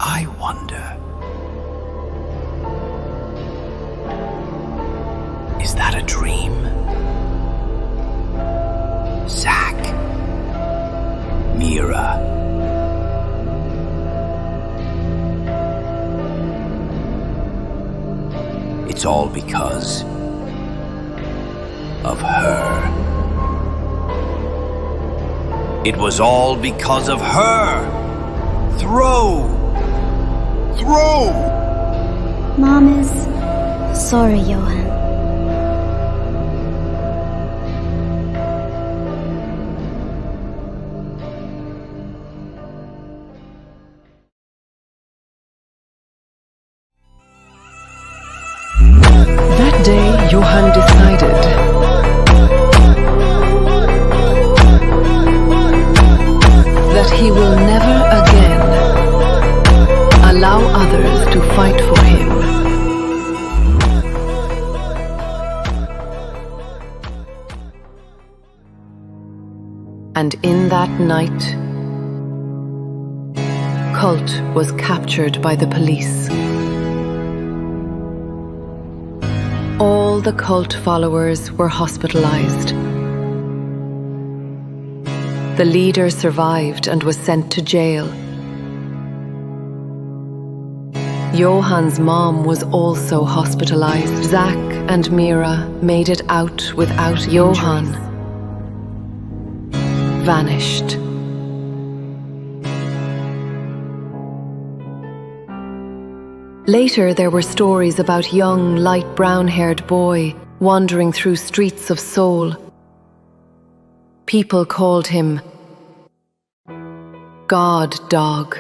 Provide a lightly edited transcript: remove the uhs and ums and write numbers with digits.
I wonder, is that a dream? Zach, Mira, it's all because of her. It was all because of her. Throw! Mom is sorry, Johan. That day, Johan decided that he will never again allow others to fight for him. And in that night, Cult was captured by the police. All the Cult followers were hospitalized. The leader survived and was sent to jail. Johan's mom was also hospitalized. Zach and Mira made it out without Johan. Vanished. Later, there were stories about young, light brown-haired boy wandering through streets of Seoul. People called him God Dog.